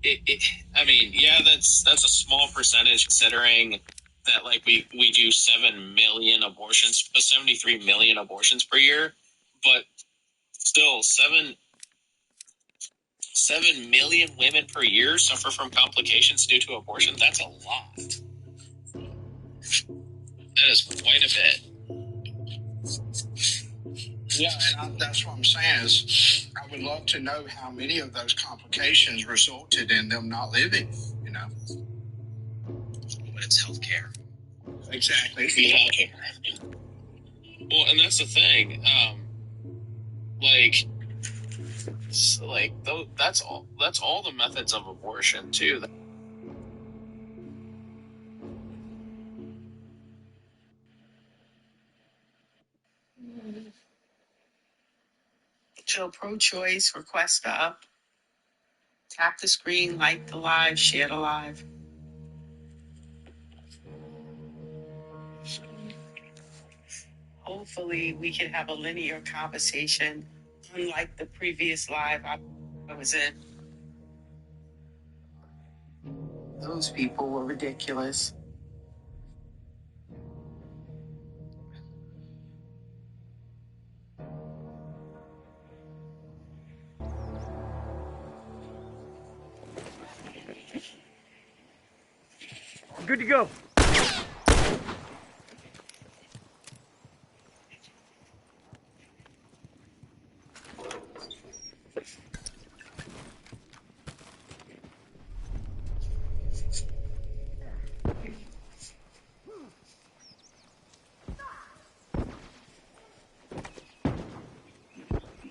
I mean, yeah, that's a small percentage considering that like we do 73 million abortions per year, but still 7 million women per year suffer from complications due to abortion. That's a lot. That is quite a bit. Yeah, and that's what I'm saying is I would love to know how many of those complications resulted in them not living, you know. But it's healthcare. Exactly. Healthcare. Well, and that's the thing. That's all the methods of abortion too. Show pro-choice, request up. Tap the screen, like the live, share the live. Hopefully, we can have a linear conversation, unlike the previous live I was in. Those people were ridiculous. Good to go.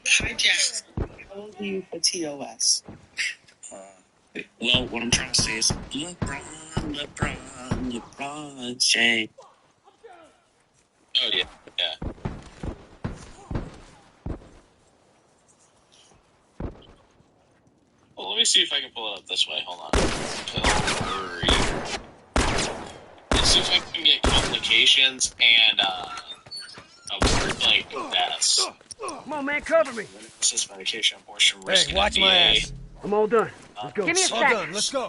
Hi, Jackson. How old are you for TOS? Well, what I'm trying to say is LeBron James. Oh yeah. Well, let me see if I can pull it up this way. Hold on. Let's see if I can get complications and deaths. Come on, man, cover me. This is medication abortion risk. Hey, watch my ass. I'm all done. Let's go. Give me a all sec. done. Let's go.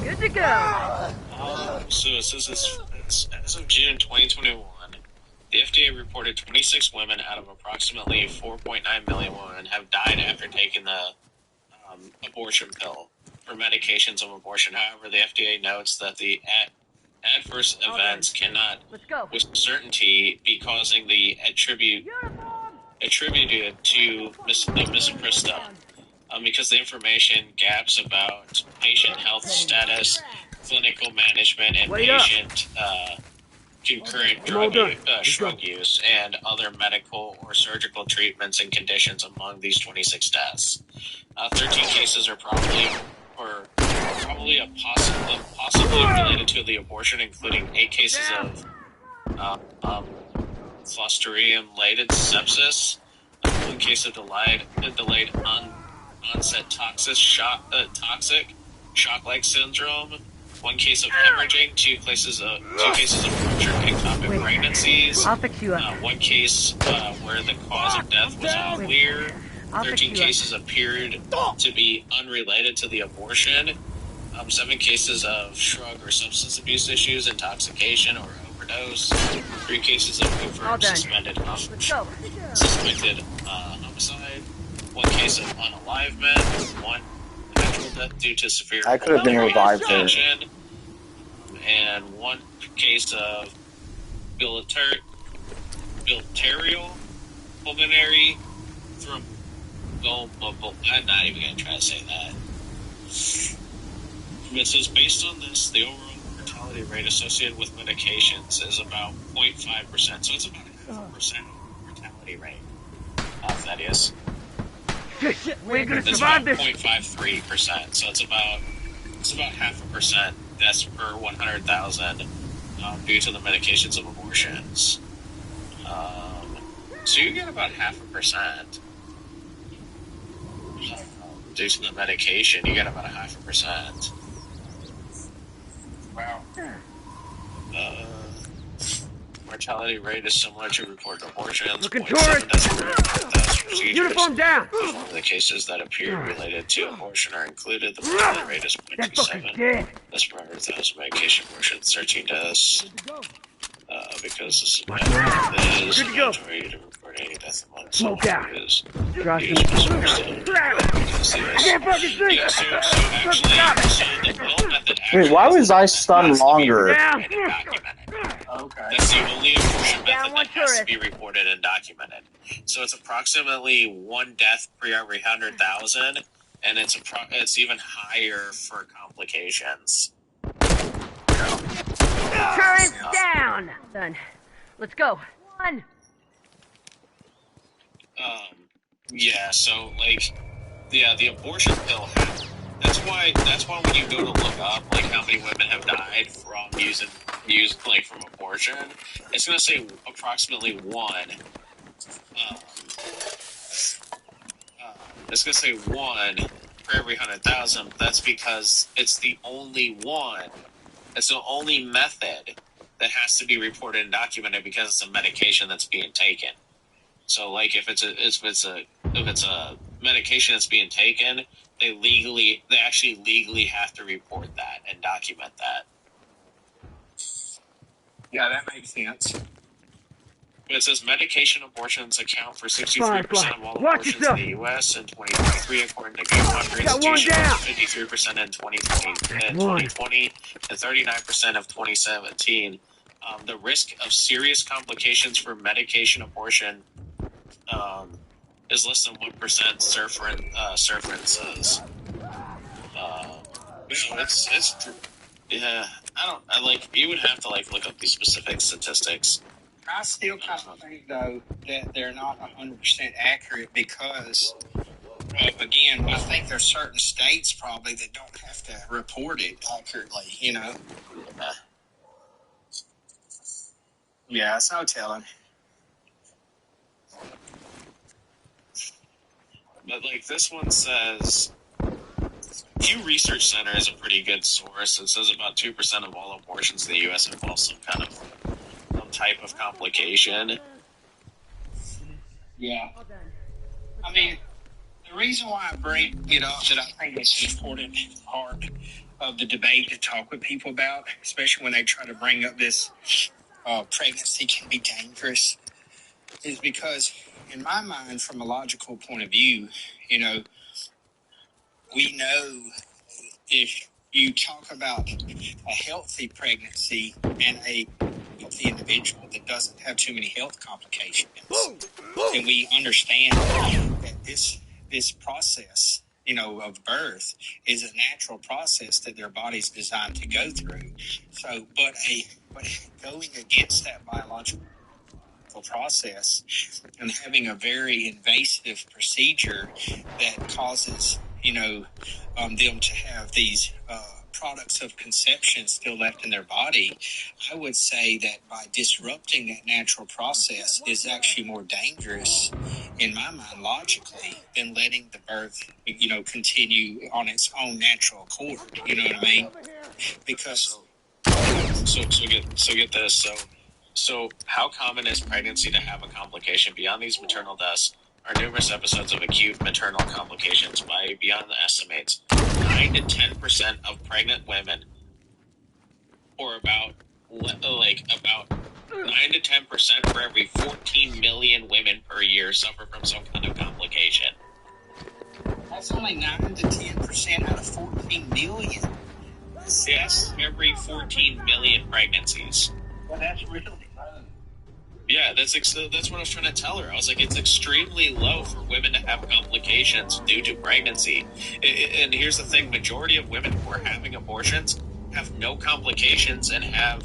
Good to go. So this is as of June 2021. The FDA reported 26 women out of approximately 4.9 million women have died after taking the abortion pill for medications of abortion. However, the FDA notes that the adverse events cannot, with certainty, be causing the attributed to the misoprostol, because the information gaps about patient health status, clinical management, and patient concurrent drug use, and other medical or surgical treatments and conditions among these 26 deaths. 13 cases are possibly related to the abortion, including 8 cases of Clostridium-related sepsis, 1 case of delayed onset toxic shock-like syndrome, 1 case of hemorrhaging, 2 cases of ruptured ectopic pregnancies, I'll fix you up. 1 case where the cause of death was unclear, 13 cases appeared to be unrelated to the abortion, 7 cases of drug or substance abuse issues, intoxication or overdose, 3 cases of confirmed suspected homicide, 1 case of unalivement, 1 natural death due to severe I could have been revived there. And 1 case of biliary pulmonary I'm not even going to try to say that. It says, based on this, the overall mortality rate associated with medications is about 0.5%. So it's about a 0.5% mortality rate. That is. We ain't gonna survive this. 0.53%. So it's about 0.5% deaths per 100,000 due to the medications of abortions. So you get about 0.5%. Due to the medication, you get about 0.5%. Wow. mortality rate is similar to reported abortions. Looking 0.7 deaths per 100,000 procedures. Uniform down! Of the cases that appear related to abortion are included. The mortality rate is That fucker's 0.27 dead. deaths per 100,000 medication abortions, 13 deaths. Because this is Good to go. mandatory to report any death among Smoke out. is Josh, used misunderstood. I can't fucking see! Yeah, so actually, the pill method Wait, why was I stunned has to be longer? Down! reported and documented. Okay. That's the only abortion Down method one that has to tourist. be reported and documented. So it's approximately 1 death per every 100,000, and it's even higher for complications. Turret down. Done. Let's go. One. Yeah, so the abortion pill. That's why when you go to look up like how many women have died from from abortion, it's gonna say approximately 1. It's gonna say 1 for every 100,000. That's because it's the only one. It's the only method that has to be reported and documented because it's a medication that's being taken. So, like, if it's a medication that's being taken, they actually legally have to report that and document that. Yeah, that makes sense. But it says medication abortions account for 63% of all Watch abortions in yourself. the U.S. in 2023, according to Gutmann Got one Institution, down. 53% in 2020, and 39% of 2017. The risk of serious complications for medication abortion is less than 1%. Surfrin says. So it's yeah. You would have to look up these specific statistics. I still kind of think, though, that they're not 100% accurate because, again, I think there's certain states probably that don't have to report it accurately, you know? Yeah, it's no telling. But this one says, Pew Research Center is a pretty good source. It says about 2% of all abortions in the U.S. involve some type of complication. Yeah. I mean, the reason why I bring it up that I think it's an important part of the debate to talk with people about, especially when they try to bring up this pregnancy can be dangerous, is because in my mind, from a logical point of view, you know, we know if you talk about a healthy pregnancy and a healthy individual that doesn't have too many health complications, and we understand that this process, you know, of birth is a natural process that their body's designed to go through. So, but going against that biological process and having a very invasive procedure that causes, you know, them to have these products of conception still left in their body, I would say that by disrupting that natural process is actually more dangerous, in my mind, logically, than letting the birth, you know, continue on its own natural accord. You know what I mean? Because So get this. So how common is pregnancy to have a complication? Beyond these maternal deaths are numerous episodes of acute maternal complications by beyond the estimates. 9 to 10% of pregnant women, or about 9 to 10% for every 14 million women per year suffer from some kind of complication. that's only 9 to 10% out of 14 million. Yes, every 14 million pregnancies. Well, that's really low. Yeah, that's what I was trying to tell her. I was like, it's extremely low for women to have complications due to pregnancy. And here's the thing: majority of women who are having abortions have no complications and have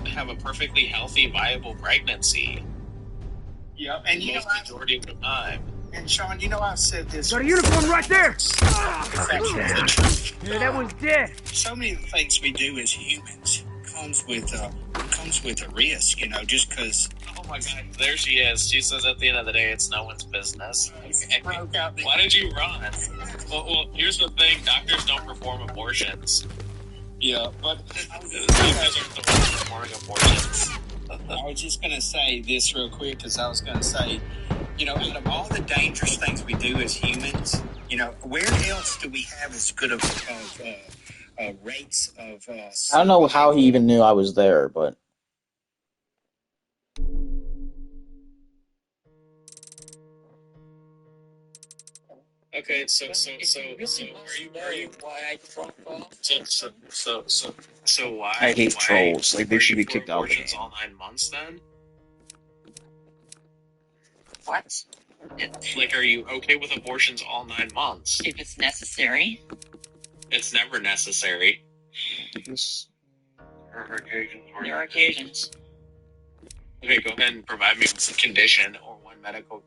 a perfectly healthy, viable pregnancy. Yeah, and you know, Majority of the time. and Sean, you know, I've said this. Got a uniform right there! Damn. Yeah, that one's dead. So many of the things we do as humans comes with a risk, you know, just because. Oh my God, there she is. She says at the end of the day, it's no one's business. Why did you run? Well, here's the thing: doctors don't perform abortions. Yeah, but You guys aren't the ones performing abortions. I was just going to say this real quick because I was going to say, out of all the dangerous things we do as humans, where else do we have as good of rates of? I don't know how he even knew I was there, but. Okay, so are you why I drunk off? So why? I hate trolls. Like, they should be kicked out of the game. All 9 months then? What? Like, are you okay with abortions all 9 months? If it's necessary. It's never necessary. There are occasions. Okay, go ahead and provide me with a condition or one medical.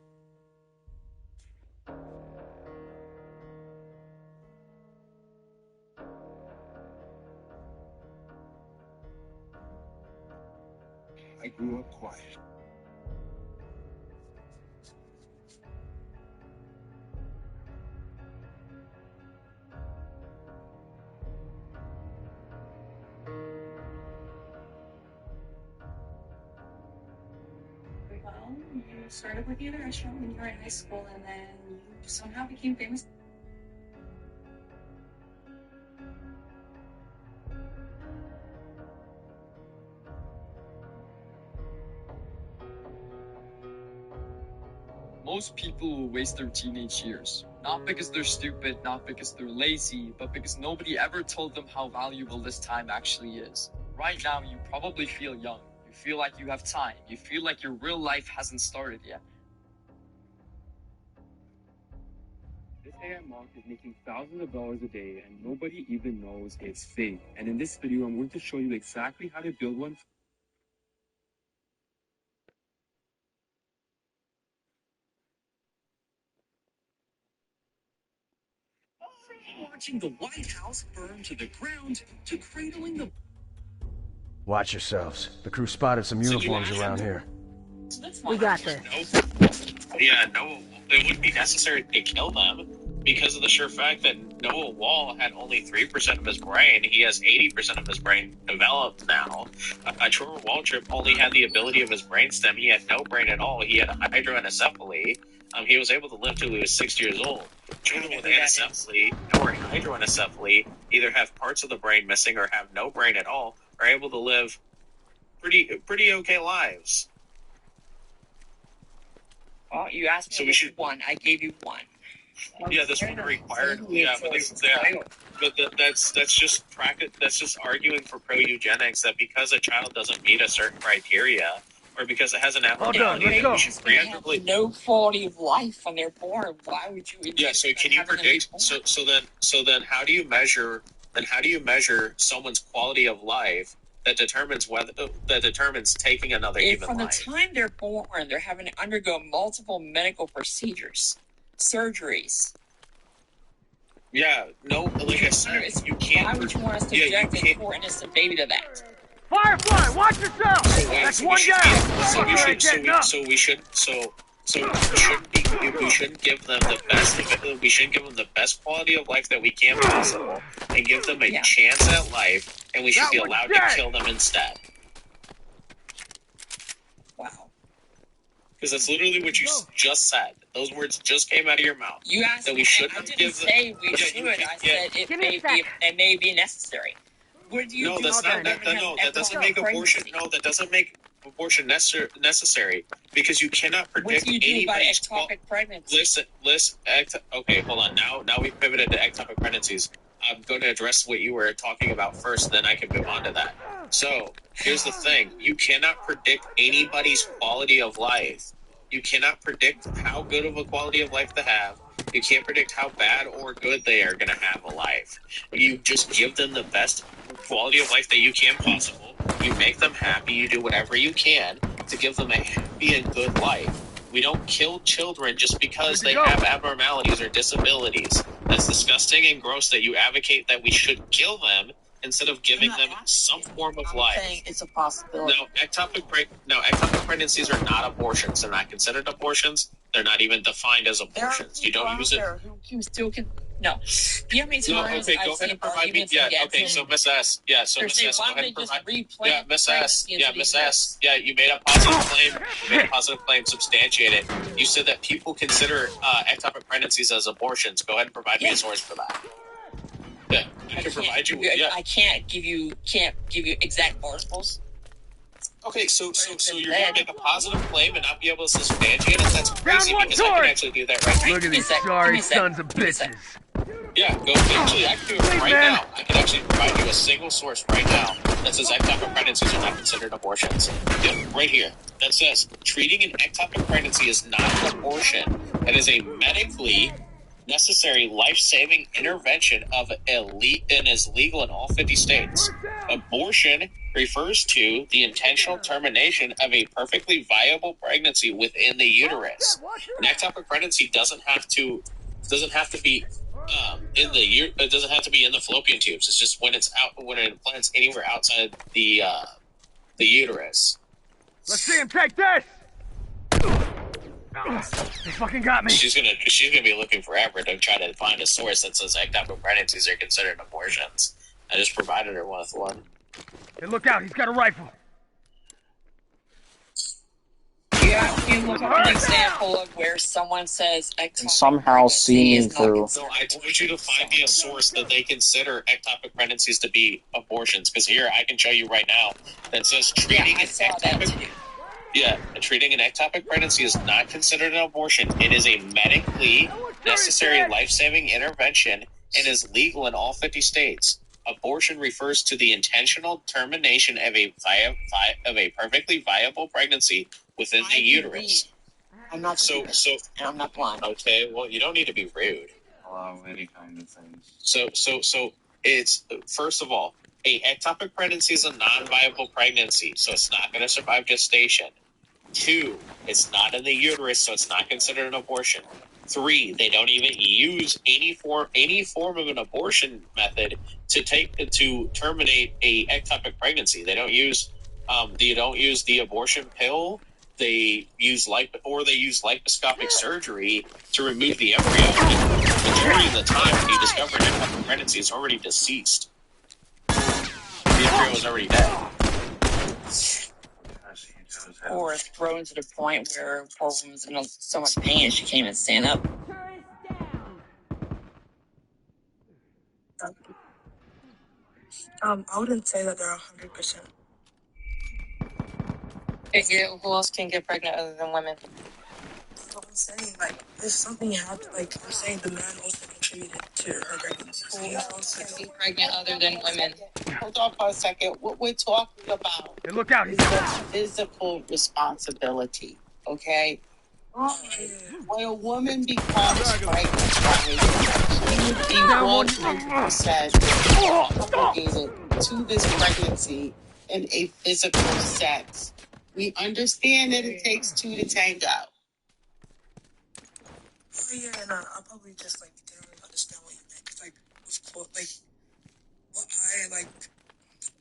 I grew up quiet. Well, you started working at a restaurant when you were in high school, and then you somehow became famous. Most people will waste their teenage years, not because they're stupid, not because they're lazy, but because nobody ever told them how valuable this time actually is. Right now, you probably feel young. You feel like you have time. You feel like your real life hasn't started yet. This AI mock is making thousands of dollars a day, and nobody even knows it's fake. And in this video, I'm going to show you exactly how to build one. Watching the White House burn to the ground to cradling the... Watch yourselves. The crew spotted some uniforms around here. We got this. No, it wouldn't be necessary to kill them because of the sheer fact that Noah Wall had only 3% of his brain. He has 80% of his brain developed now. Trevor Waltrip only had the ability of his brainstem. He had no brain at all. He had hydroanencephaly. He was able to live till he was 6 years old. Children with anencephaly or hydroanencephaly either have parts of the brain missing or have no brain at all, are able to live pretty okay lives. Well, you asked me one. I gave you one. Yeah, this one required. Yeah, but that's just practice. That's just arguing for pro-eugenics that because a child doesn't meet a certain criteria, or because it has an abnormality, we should preemptively. No quality of life when they're born. Why would you? Yeah. So can you predict? So then, how do you measure? Then how do you measure someone's quality of life that determines taking another human life? From the time they're born, they're having to undergo multiple medical procedures, surgeries. Yeah. No. Like I said, you can't. Why would you want us to subject a poor innocent baby to that? Firefly, watch yourself! That's one guy! We shouldn't give them the best. We shouldn't give them the best quality of life that we can possible, and give them a chance at life. And we should be allowed to kill them instead. Wow. Because that's literally what you just said. Those words just came out of your mouth. You asked that we shouldn't I didn't say we should. I said it may be necessary. Would you that doesn't make abortion. No, that doesn't make abortion necessary because you cannot predict anybody's ectopic pregnancy. Listen. Okay, hold on. Now we pivoted to ectopic pregnancies. I'm going to address what you were talking about first, then I can move on to that. So here's the thing: you cannot predict anybody's quality of life. You cannot predict how good of a quality of life they have. You can't predict how bad or good they are going to have a life. You just give them the best quality of life that you can possible. You make them happy. You do whatever you can to give them a happy and good life. We don't kill children just because they have abnormalities or disabilities. That's disgusting and gross that you advocate that we should kill them instead of giving them some form of life. I'm saying it's a possibility. No, ectopic pregnancies are not abortions. They're not considered abortions. They're not even defined as abortions. You don't use it. No. You know how many No, times okay, I've go ahead seen and provide me. arguments Yeah, against okay, him? so Miss S. Yeah, so Miss S, go Why ahead don't and they just provide. replant Yeah, Miss S. pregnancy Yeah, into Miss the S. Yeah, you made a positive claim. You made a positive claim. Substantiate it. You said that people consider ectopic pregnancies as abortions. Go ahead and provide me a source for that. Yeah, I can provide you. Yeah. I can't give you exact articles. Okay, so you're gonna make a positive claim and not be able to substantiate it? That's crazy because I can actually do that right now. Look at these sorry sons of bitches. Yeah, go. Actually, I can do it right now. I can actually provide you a single source right now that says ectopic pregnancies are not considered abortions. Yeah, right here. That says treating an ectopic pregnancy is not an abortion. It is a medically necessary life-saving intervention and is legal in all 50 states. Abortion refers to the intentional termination of a perfectly viable pregnancy within the uterus. An ectopic pregnancy doesn't have to be it doesn't have to be in the fallopian tubes. It's just when it implants anywhere outside the uterus. Let's see him take this! They fucking got me. She's gonna be looking forever to try to find a source that says ectopic pregnancies are considered abortions. I just provided her with one. Hey, look out! He's got a rifle. You look at an example of where someone says ectopic Somehow seeing through. So I told you to find me a source that they consider ectopic pregnancies to be abortions. Because here I can show you right now that says treating an ectopic pregnancy is not considered an abortion. It is a medically necessary life-saving intervention and is legal in all 50 states. Abortion refers to the intentional termination of a perfectly viable pregnancy within the uterus. I'm not stupid, and I'm not blind. Okay, well, you don't need to be rude. Allow any kind of things. So it's, first of all, a ectopic pregnancy is a non-viable pregnancy, so it's not going to survive gestation. 2, it's not in the uterus, so it's not considered an abortion. 3, they don't even use any form of an abortion method to terminate a ectopic pregnancy. They don't use the abortion pill. They use laparoscopic surgery to remove the embryo. The majority of the time, when you discover an ectopic pregnancy, it's already deceased. The embryo is already dead. Or thrown to the point where poor woman's in so much pain she can't even stand up. I wouldn't say that they're 100%. Who else can get pregnant other than women? So I'm saying, like, if something happened, like, I'm saying the man also contributed to her pregnancy. Who else can be pregnant other than women? Hold on for a second. What we're talking about Hey, look out! is the physical responsibility, okay? When a woman becomes pregnant, she would be 100% obligated to this pregnancy in a physical sense. We understand that it takes 2 to tango. Oh yeah, and I probably just like didn't really understand what you meant. It's like, of course, like what I like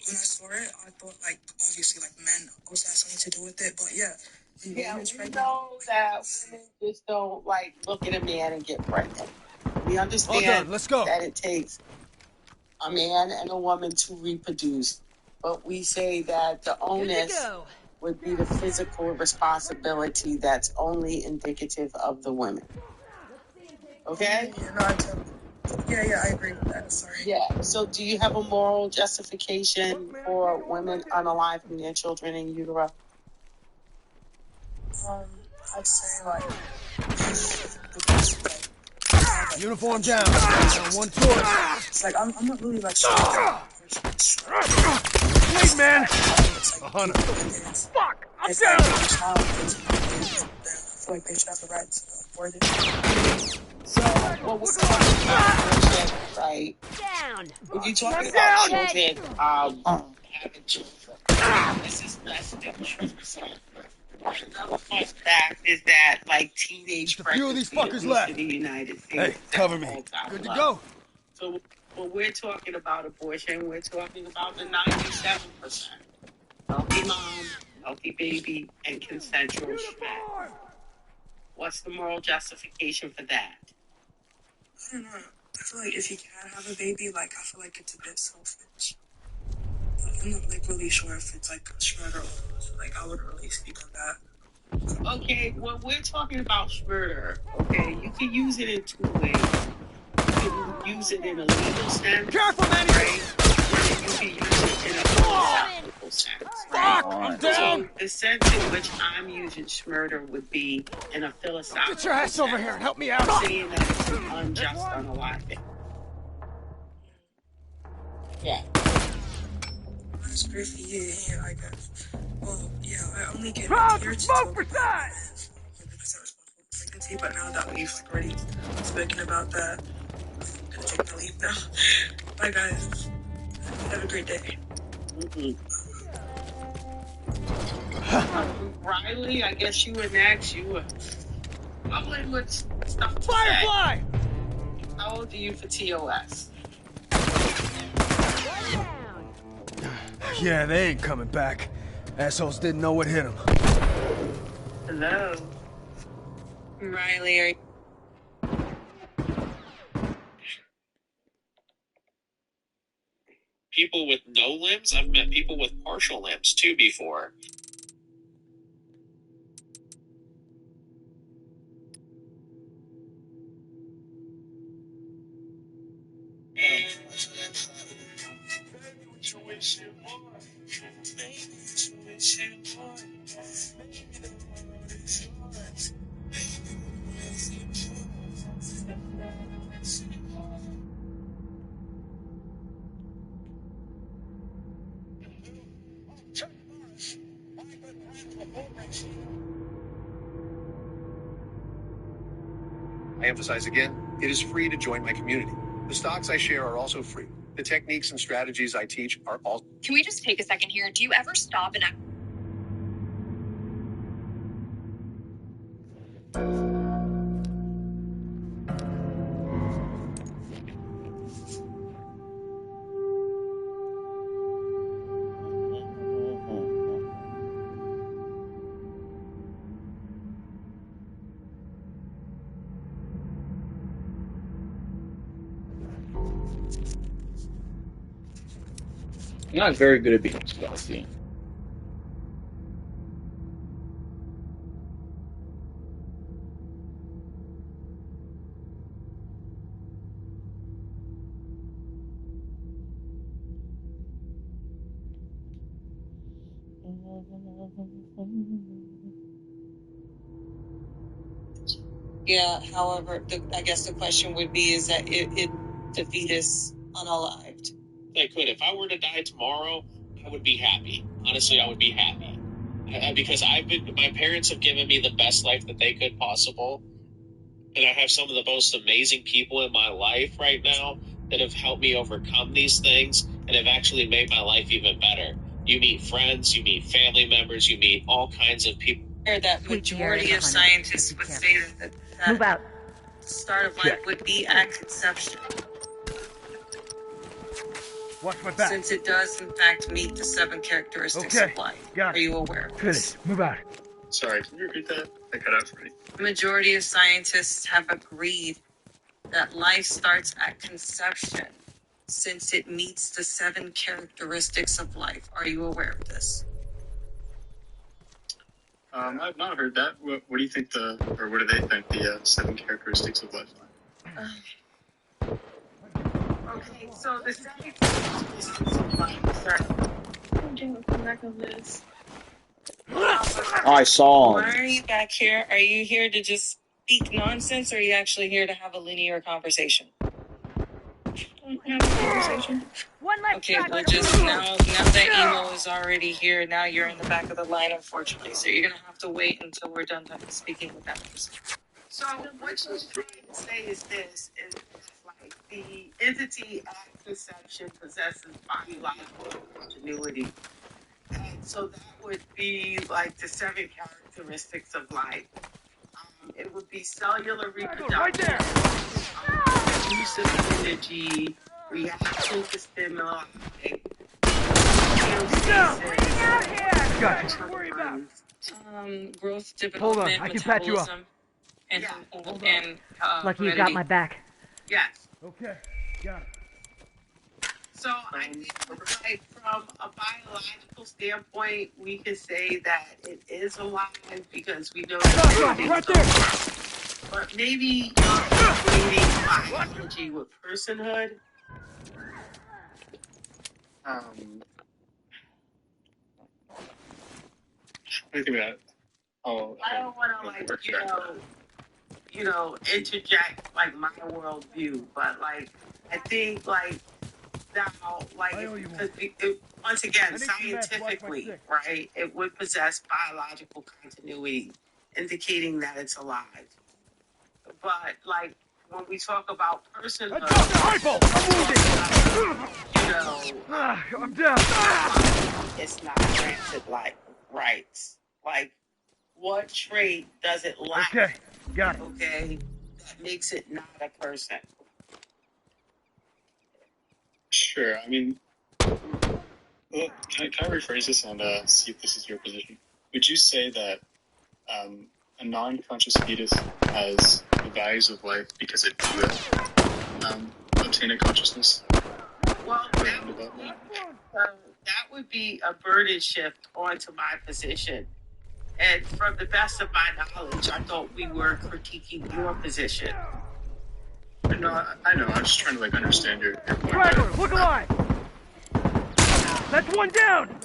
when I saw it, I thought like obviously like men also had something to do with it, but yeah. Yeah, we know that women just don't like look at a man and get pregnant. We understand that it takes a man and a woman to reproduce, but we say that the onus would be the physical responsibility that's only indicative of the women. Okay? Yeah, I agree with that. Sorry. Yeah. So, do you have a moral justification for women unaliving their children in utero? I'd say like uniform down. One tour. It's like I'm not really like sure. Wait, man. A hunter. Fuck! I'm down. I feel like they should have the right to afford it. So, what we're talking about is right? If you're talking about children, having children, this is less than 2%. Another fun fact is that, like, teenage pregnancy in the United States. Hey, cover me. Good to go. So, when we're talking about abortion, we're talking about the 97%. Healthy mom, healthy baby, and consensual shed. What's the moral justification for that? I don't know. feel like if you can have a baby, like, I feel like it's a bit selfish. But I'm not, like, really sure if it's, like, Schmurder or so, like, I wouldn't really speak on that. Okay, well, we're talking about Schmurder, okay? You can use it in two ways. You can use it in a legal sense, Careful, man! right? And you can use it in a philosophical sense, right? Fuck! I'm down! So the sense in which I'm using Schmurder would be in a philosophical Get your ass sense. over here and help me out! Saying that it's an unjust unaliving. Yeah. That's great for you, yeah, I guess. Well, yeah, I only came Rob, here to smoke talk for about size! 100% responsible for pregnancy, but now that we've like, already spoken about that, I'm gonna take the lead now. Bye, guys. Have a great day. Riley, I guess you were next. You were bubbling with stuff to Firefly! say. How old are you for TOS? Yeah, they ain't coming back. Assholes didn't know what hit them. Hello. Riley, are you... People with no limbs? I've met people with partial limbs too before. I emphasize again, it is free to join my community. The stocks I share are also free. The techniques and strategies I teach are all... Can we just take a second here? Do you ever stop and... I'm not very good at being stealthy. Yeah, however, I guess the question would be, is that the fetus unalived? They could. If I were to die tomorrow, I would be happy. Honestly, I would be happy. Because my parents have given me the best life that they could possible. And I have some of the most amazing people in my life right now that have helped me overcome these things and have actually made my life even better. You meet friends, you meet family members, you meet all kinds of people. That majority of scientists would say that Move out. Start of life would be at conception. What's with that? Since it does, in fact, meet the 7 characteristics of life. Got it. Are you aware of this? Finish. Move out. Sorry, can you repeat that? I cut out for me. The majority of scientists have agreed that life starts at conception, since it meets the 7 characteristics of life. Are you aware of this? I've not heard that. What do you think or what do they think the 7 characteristics of life are? Okay, so the 7 characteristics of life are... Come back on this. I saw him. Why are you back here? Are you here to just speak nonsense, or are you actually here to have a linear conversation? Have a conversation? Okay, well, just now that emo is already here, now you're in the back of the line, unfortunately. So you're gonna have to wait until we're done speaking with that person. So what she's trying to say is this: is like the entity at conception possesses biological continuity. And so that would be like the 7 characteristics of life. It would be cellular reproduction, right there. Use of energy, reaction to stimuli, Gotcha. Worry about. Growth, development, Hold on, I can patch you up. metabolism, and Lucky you got my back. Yes. Okay, got it. So I think, like, from a biological standpoint, we could say that it is alive because we know that Right there! but maybe you're equating biology with personhood. What do you think of that? I don't want to, like, interject, like, my worldview, but, like, I think, like, now, like, because once again, scientifically, right, it would possess biological continuity, indicating that it's alive. But, like, when we talk about personhood, Rifle! I'm down. It's not granted, like, rights. Like, what trait does it lack? Okay, got it. Okay, that makes it not a person. Sure. I mean, well, can I rephrase this and see if this is your position? Would you say that a non-conscious fetus has the values of life because it could obtain a consciousness? Well, that would be a burden shift onto my position. And from the best of my knowledge, I thought we were critiquing your position. No, I know. I'm just trying to, like, understand your point. Straggler, look alive! That's one down!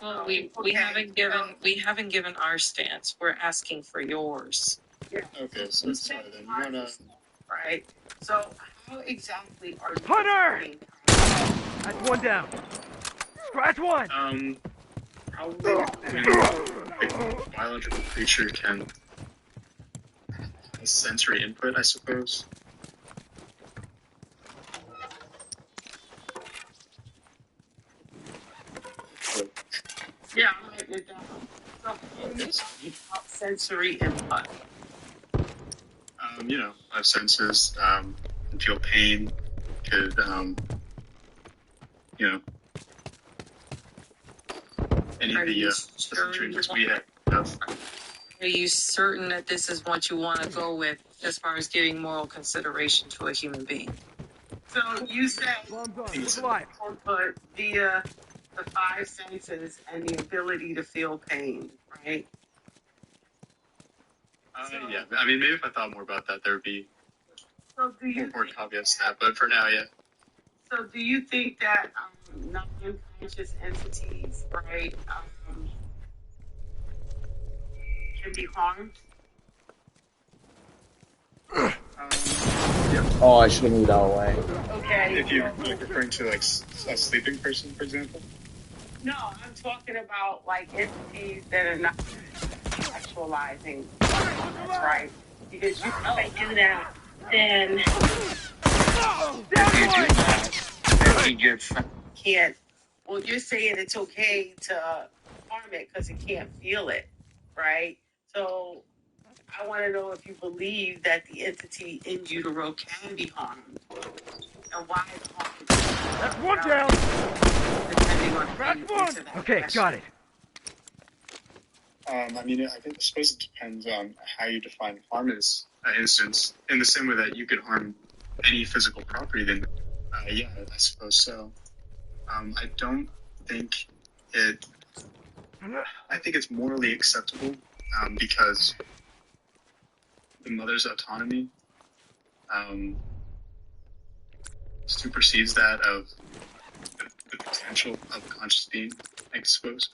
Well, we haven't given our stance. We're asking for yours. Yeah. Okay, so sorry then. You wanna... Right. So how exactly are you Hunter! That's one down. Scratch one! Probably a biological creature can have sensory input, I suppose. Yeah, I'm writing it down. So, sensory input. Have senses, can feel pain, could, any of the sensory inputs we have. Are you certain that this is what you want to go with as far as giving moral consideration to a human being? So you said input via the five senses and the ability to feel pain, right? Yeah. I mean, maybe if I thought more about that, there would be more caveats to that. But for now, yeah. So do you think that non-conscious entities, right, can be harmed? Oh, I should have moved out of the way. Okay. If you're referring to, like, a sleeping person, for example? No, I'm talking about, like, entities that are not actualizing. That's right. Because you do that, then can't. Well, you're saying it's okay to harm it because it can't feel it, right? So I want to know if you believe that the entity in utero can be harmed and why it's harmed. That's one down. Depending on that's one. Okay, question. Got it. I suppose it depends on how you define harm in this instance. In the same way that you could harm any physical property, then yeah, I suppose so. I don't think it. I think it's morally acceptable because the mother's autonomy supersedes that of the potential of a conscious being, I suppose.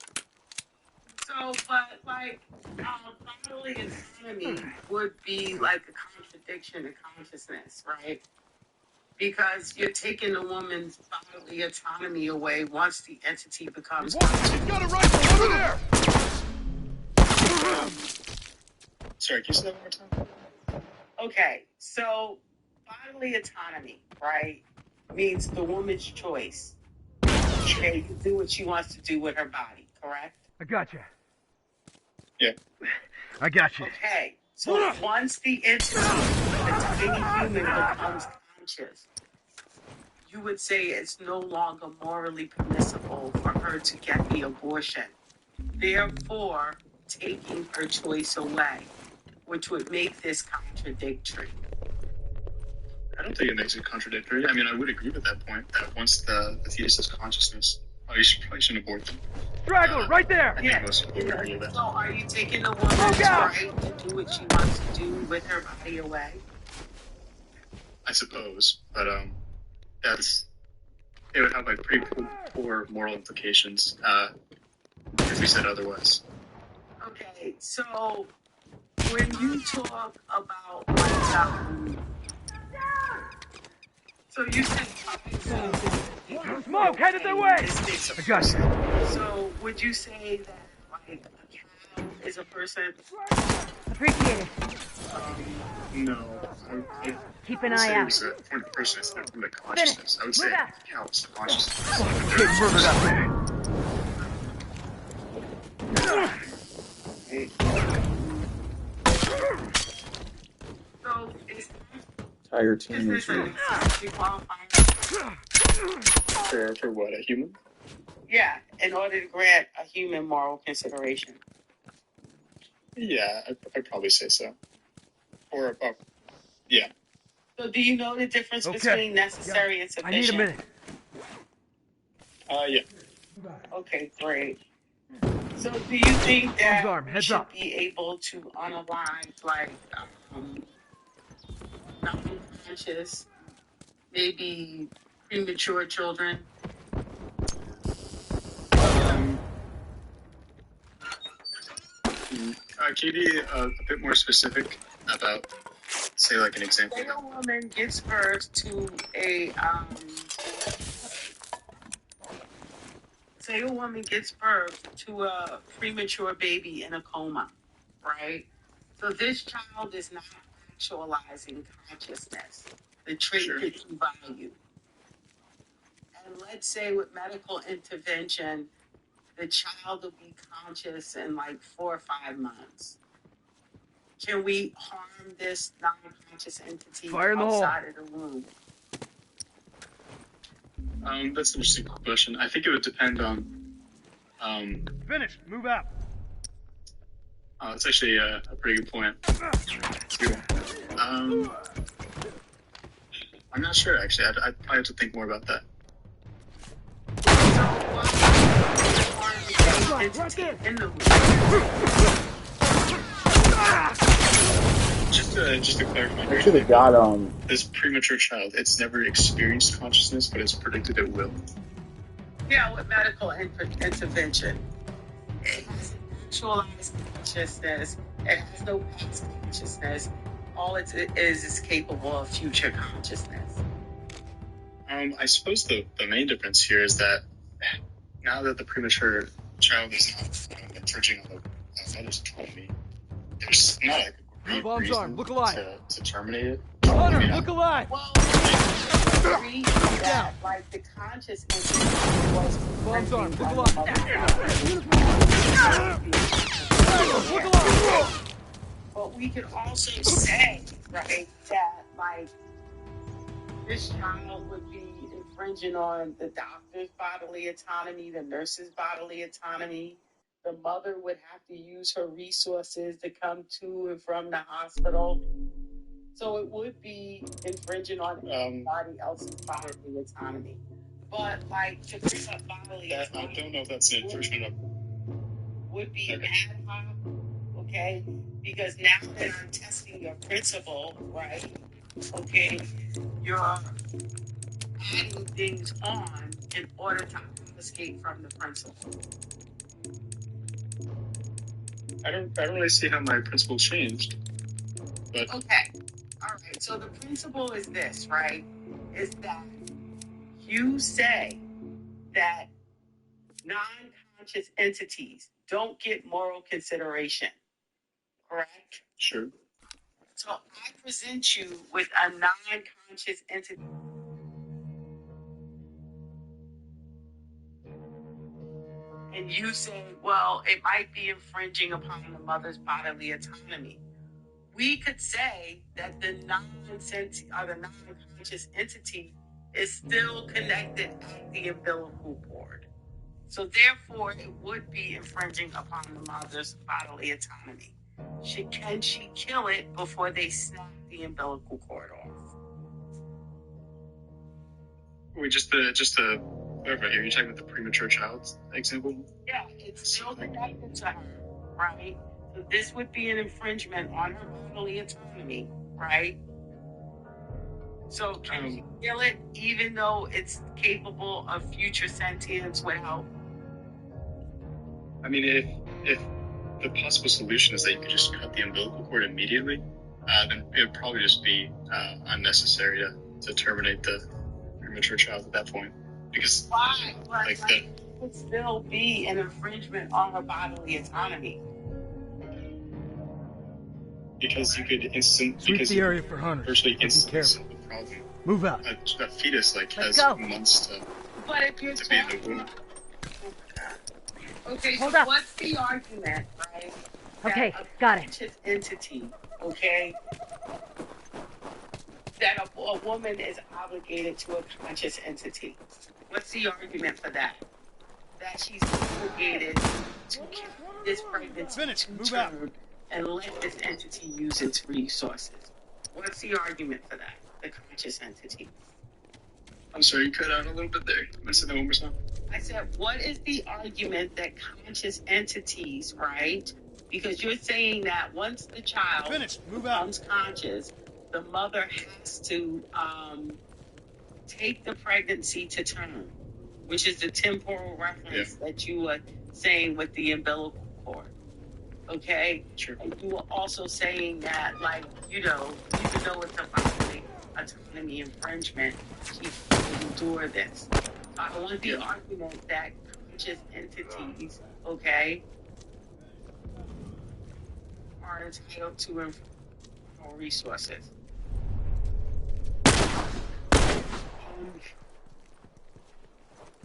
So, but like, bodily autonomy would be like a contradiction to consciousness, right? Because you're taking the woman's bodily autonomy away once the entity becomes. She's got a rifle over there! Sorry, can you say that one more time? Okay, so bodily autonomy, right, means the woman's choice. She can do what she wants to do with her body, correct? I gotcha. Yeah. I gotcha. Okay, so once the entity, the tiny human, becomes conscious, you would say it's no longer morally permissible for her to get the abortion. Therefore, taking her choice away, which would make this contradictory. I don't think it makes it contradictory. I mean, I would agree with that point, that once the fetus has consciousness, you probably shouldn't abort them. Straggler, right there! I think most people would argue that. So are you taking the woman's right to do what she wants to do with her body away? I suppose, but it would have like pretty poor moral implications if we said otherwise. Okay, so when you talk about so you said Smoke, headed their way! I got you. So would you say that like a cow is a person? Appreciate it. No. Keep an eye out. From the person is from the consciousness. I would say cows consciousness. Get murdered out So is Tiger team is this For what, a human? Yeah, in order to grant a human moral consideration. Yeah, I'd probably say so. Or, yeah. So do you know the difference between necessary and sufficient? I need a minute. Yeah. Okay, great. So do you think that Heads should up. be able to unalive, like, non-conscious, maybe premature children? Can you be a bit more specific about, say, like an example? Say a woman gives birth to a premature baby in a coma, right? So this child is not actualizing consciousness, the trait that you value. And let's say with medical intervention, the child will be conscious in like 4 or 5 months. Can we harm this non-conscious entity outside of the womb? That's an interesting question. I think it would depend on. Finished. Move out. That's actually a pretty good point. I'm not sure, actually. I'd probably have to think more about that. Just to clarify, I should have got this premature child, it's never experienced consciousness, but it's predicted it will. Yeah, with medical intervention. It has actualized consciousness. It has no past consciousness. All it is capable of future consciousness. I suppose the main difference here is that now that the premature child is not infringing on the mother's autonomy, there's not a great reason look alive. To terminate it. Hunter, look alive. Well, I agree that like the conscious entity was Bombs armed, look alive. Look alive. But we could also say, right, that like this child would be infringing on the doctor's bodily autonomy, the nurse's bodily autonomy. The mother would have to use her resources to come to and from the hospital. So it would be infringing on everybody else's bodily autonomy. But like to bring up bodily autonomy, I don't know if that's an infringement of. Would be ad hoc, okay? Because now that I'm testing your principle, right? Okay, you're adding things on in order to escape from the principle. I don't really see how my principle changed. But okay, all right. So the principle is this, right? Is that you say that non-conscious entities don't get moral consideration, correct? Sure. So I present you with a non-conscious entity. And you say, well, it might be infringing upon the mother's bodily autonomy. We could say that the non-conscious entity is still connected at the umbilical cord. So therefore, it would be infringing upon the mother's bodily autonomy. Can she kill it before they snap the umbilical cord off? Wait, just to clarify here, you're talking about the premature child example? Yeah, it's still connected to her, right? So this would be an infringement on her bodily autonomy, right? So can you kill it even though it's capable of future sentience without? I mean, if the possible solution is that you could just cut the umbilical cord immediately, then it would probably just be unnecessary to terminate the premature child at that point. Because why? It would still be an infringement on her bodily autonomy. Because you could Sweep the area for Hunter. Virtually instantly solve the problem. Move out. A fetus has months to be in the womb. Okay, Hold so up. what's the argument, right? Okay, that a got it. conscious entity, okay? That a woman is obligated to a conscious entity. What's the argument for that? That she's obligated to keep this pregnancy to term and let this entity use its resources. What's the argument for that? The conscious entity. I'm sorry, you cut out a little bit there. I said that one more time. I said, what is the argument that conscious entities, right? Because you're saying that once the child becomes conscious, the mother has to take the pregnancy to term, which is the temporal reference that you were saying with the umbilical cord. Okay? Sure. And you were also saying that, like, you know, even though it's a bodily autonomy infringement, she can endure this. I want the argument that conscious entities, okay, are entitled to resources.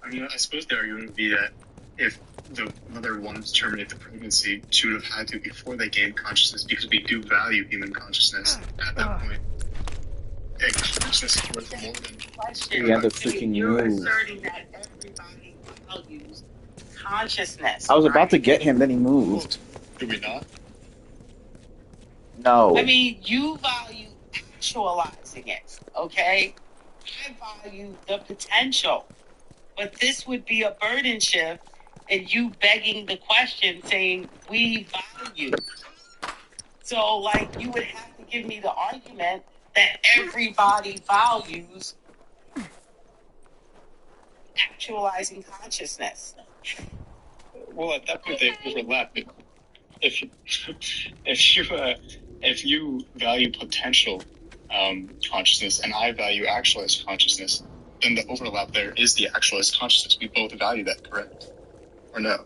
I mean, I suppose the argument would be that if the mother wanted to terminate the pregnancy, she would have had to before they gained consciousness, because we do value human consciousness at that point. And consciousness is worth more than... We have to freaking You're move. asserting that everybody values consciousness. I was about to get him, then he moved. Do we not? No. I mean, you value actualizing it, okay? I value the potential. But this would be a burden shift and you begging the question saying, we value. So, like, you would have to give me the argument that everybody values actualizing consciousness. Well, at that point, they overlap. If you value potential consciousness and I value actualized consciousness, then the overlap there is the actualized consciousness. We both value that, correct? Or no?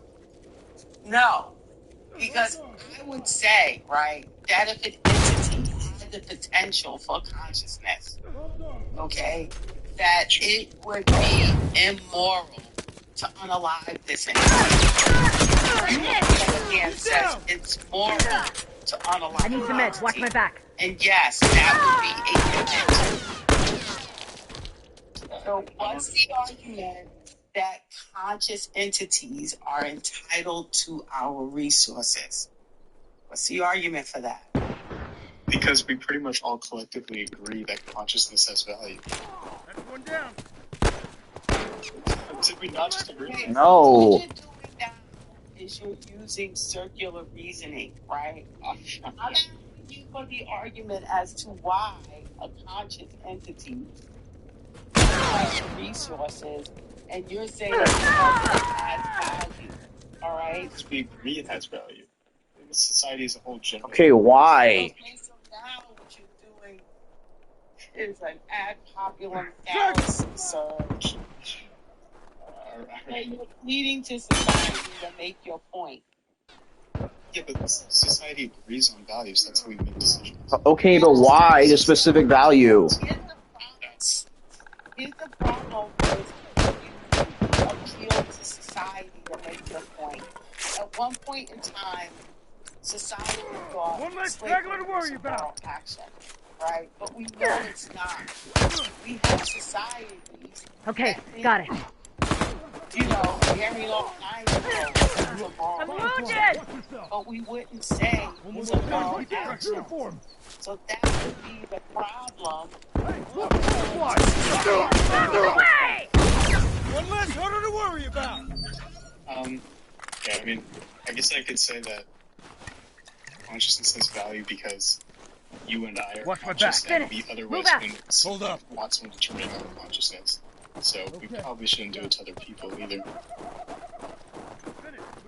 No. Because I would say, right, that if an entity had the potential for consciousness, okay, that it would be immoral to unalive this entity. And says it's moral to unalive. I need some meds. Watch my back. And yes, that would be a commitment. So what's the argument that conscious entities are entitled to our resources? What's the argument for that? Because we pretty much all collectively agree that consciousness has value. That's one down. Did we not just agree? No. What you're doing now is you're using circular reasoning, right? I'm asking you for the argument as to why a conscious entity has resources, and you're saying it has value, all right? Because we agree it has value. Society as a whole generally. Okay, why? Okay, so now what you're doing is an ad populum fallacy, sir. And you're leading to society to make your point. Yeah, but society agrees on values. That's how we make decisions. Okay, but why the specific value? Here's the problem with you appeal to society to make your point. At one point in time, society thought slavery was a moral action, right? But we know it's not. We have societies. Okay, got it. You know, carrying all kinds of things. I'm wounded! But we wouldn't say it's a moral action. So that would be the problem. Away! worry about? Yeah, I mean, I guess I could say that consciousness has value because you and I are conscious, and we otherwise wouldn't want someone to terminate our consciousness. So we probably shouldn't do it to other people either.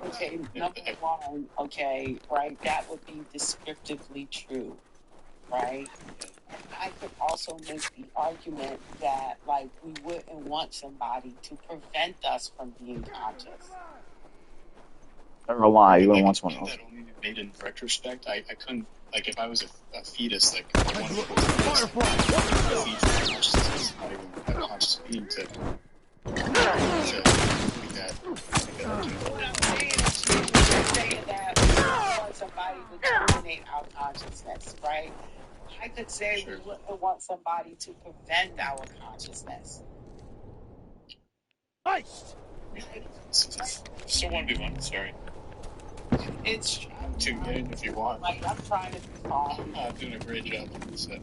Okay, number one, okay, right, that would be descriptively true, right? And I could also make the argument that, like, we wouldn't want somebody to prevent us from being conscious. I don't know why you wouldn't want someone else. That only made in retrospect. I couldn't, like, if I was a fetus, like, I wanted to feed consciousness, not even a conscious being to make that argument. What I'm saying is, you're saying that we want somebody to terminate our consciousness, right? I could say we wouldn't want somebody to prevent our consciousness. Heist! So 1v1, sorry. It's to get it if you want. Like, I'm trying to be calm. I'm doing a great job on this set.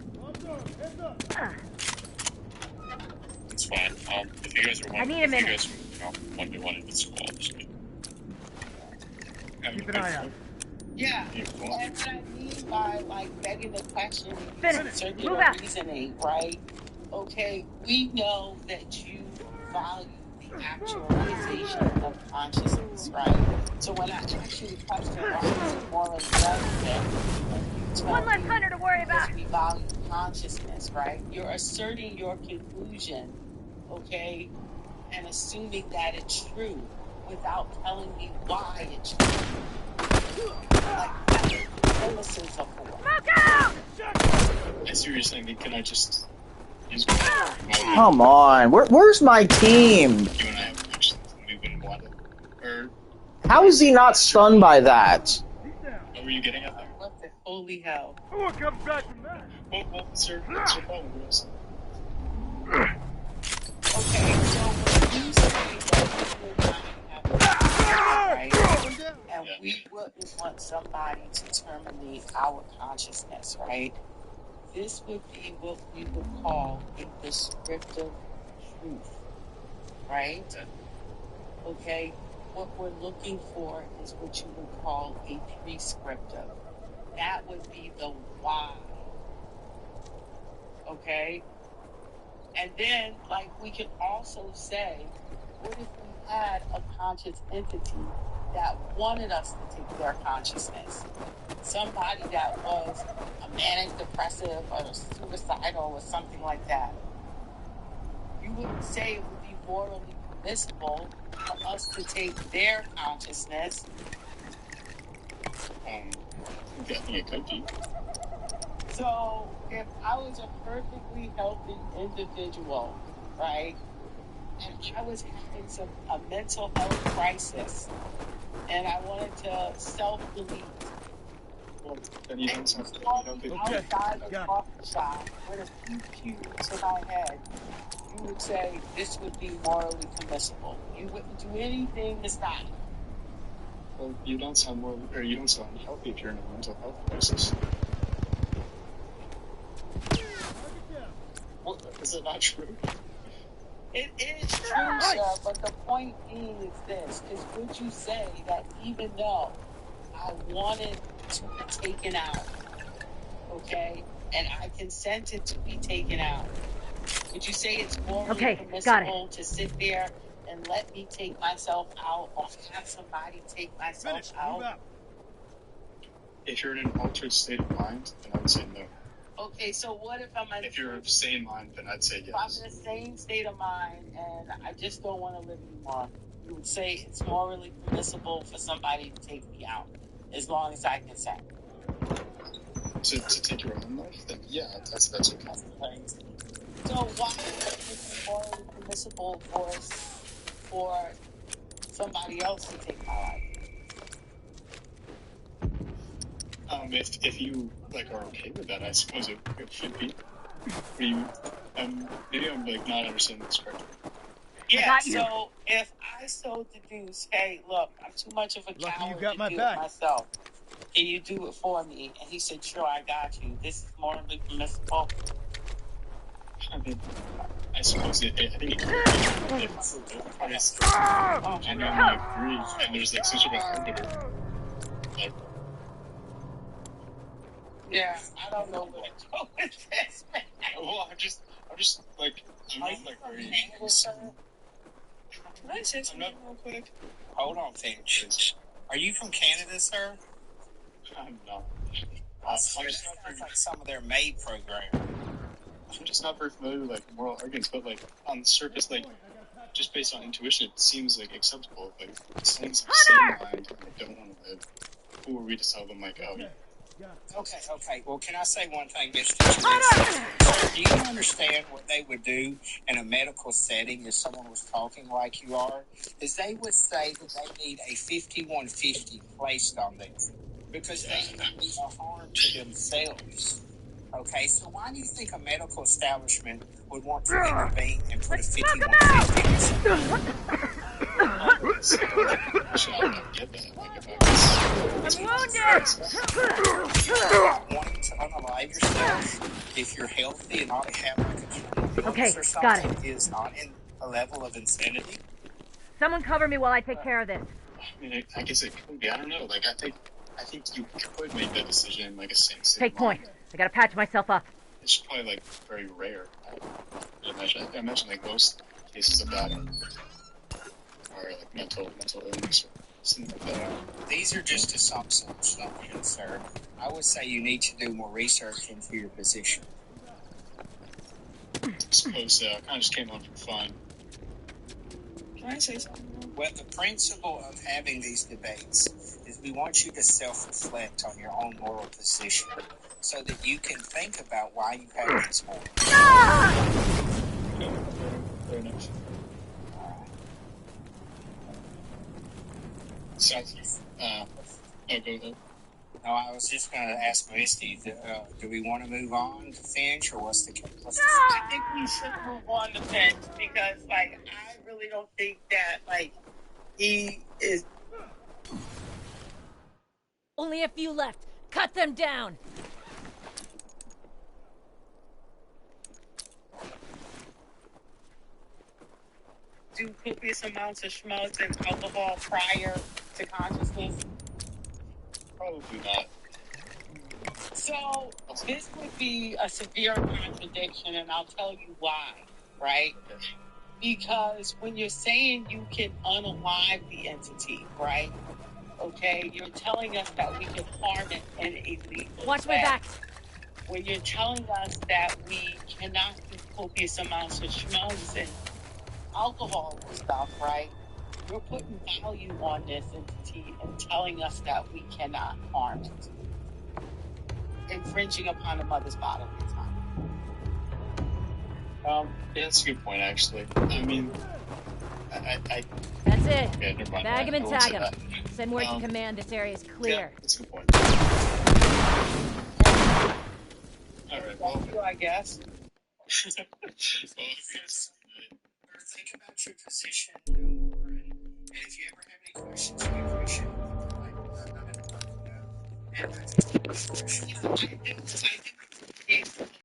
It's fine. If you guys are I need a minute. If you guys are 1v1 in this call, just keep an eye out. Yeah, and what I mean by, like, begging the question, circular Move out. reasoning, right? Okay, we know that you value the actualization of consciousness, right? So when I ask you the question, why is it morally relevant? One less hunter to worry about. We value consciousness, right? You're asserting your conclusion, okay, and assuming that it's true without telling me why it's true. Like, that's the innocence of war. Smoke out! I see what you're saying. Can I just use Come on, where's my team? You and I have actually we wouldn't want it. Or How is he not stunned by that? what were you getting at there? What the holy hell? What comes back from that? What's your problem, girls? Okay, so when you say that you and I have right? And we wouldn't want somebody to terminate our consciousness, right? This would be what we would call a descriptive truth, right? Okay, what we're looking for is what you would call a prescriptive. That would be the why. Okay? And then, like, we can also say, what if we had a conscious entity that wanted us to take their consciousness? Somebody that was a manic depressive or suicidal or something like that. You wouldn't say it would be morally permissible for us to take their consciousness. I think it could be. So, if I was a perfectly healthy individual, right, and I was having a mental health crisis, and I wanted to self-delete, Then you don't sound outside the coffee shop with a few cubes to my head, you would say this would be morally permissible. You wouldn't do anything to stop it. Well, you don't sound healthy if you're in a mental health crisis. What, is it not true? It is true, sir, but the point being is this, is would you say that even though I wanted to be taken out, okay, and I consented to be taken out, would you say it's morally permissible to sit there and let me take myself out or have somebody take myself out? If you're in an altered state of mind, then I would say no. Okay, so what if I'm If you're of sane mind, then I'd say if I'm yes. in the same state of mind and I just don't want to live anymore, you would say it's morally permissible for somebody to take me out as long as I consent. To take your own life, then yeah, that's okay. So why is it morally permissible for somebody else to take my life? If you like are okay with that, I suppose it should be. Maybe I'm like not understanding this correctly. Yeah, so if I so deduce, hey, look, I'm too much of a coward to do it myself. Can you do it for me? And he said, sure, I got you. This is morally permissible. I mean, I suppose I think it could be if both parties genuinely agree, and there's like some sort of arbiter. Like, Yeah, I don't know where to go with this, man. well, I'm just like, I'm not like very. Canada, sir? Can I say something real quick? Hold on, Finch. Are you from Canada, sir? I'm not. I swear that sounds like some of their maid program. I'm just not very familiar with like moral arguments, but like on the surface, like just based on intuition, it seems like acceptable. Like someone's of the same mind and they don't want to live. Who are we to tell them like, oh? Okay. Well, can I say one thing, Mr. Sir, do you understand what they would do in a medical setting if someone was talking like you are? Is they would say that they need a 5150 placed on them because they can be a harm to themselves. Okay, so why do you think a medical establishment would want to intervene and put a 5150 on someone? I'm Wanting to unalive yourself if you're healthy and not have like a Okay, or got something is not in a level of insanity. Someone cover me while I take care of this. I mean, I guess it could be. I don't know. Like, I think you could make that decision like a same. Take point. I gotta patch myself up. It's probably like very rare. I imagine like most cases of that are like mental illness or something like that. These are just assumptions, sir. I would say you need to do more research into your position. I suppose I kind of just came on for fun. Can I say something? Well, the principle of having these debates is we want you to self-reflect on your own moral position so that you can think about why you have these morals. Very nice. So, go ahead. No, I was just going to ask Misty, do we want to move on to Finch, or what's the case? I think we should move on to Finch because, like, I really don't think that, like, he is... Only a few left. Cut them down. Do copious amounts of schmutz and alcohol prior to consciousness? Probably not. So, this would be a severe contradiction, and I'll tell you why, right? Because when you're saying you can unalive the entity, right? Okay, you're telling us that we can harm it in a legal Watch my way. back. When you're telling us that we cannot do copious amounts of schmutz and alcohol and stuff, right? You're putting value on this entity and telling us that we cannot harm it. Infringing upon the mother's bodily autonomy. Yeah, that's a good point, actually. I mean, That's it. Okay, never mind. Bag him and I won't tag say him. that. Send word to command this area is clear. Yeah, that's a good point. Alright, well... Thank you, I guess. Think about your position, and if you ever have any questions, we appreciate it. I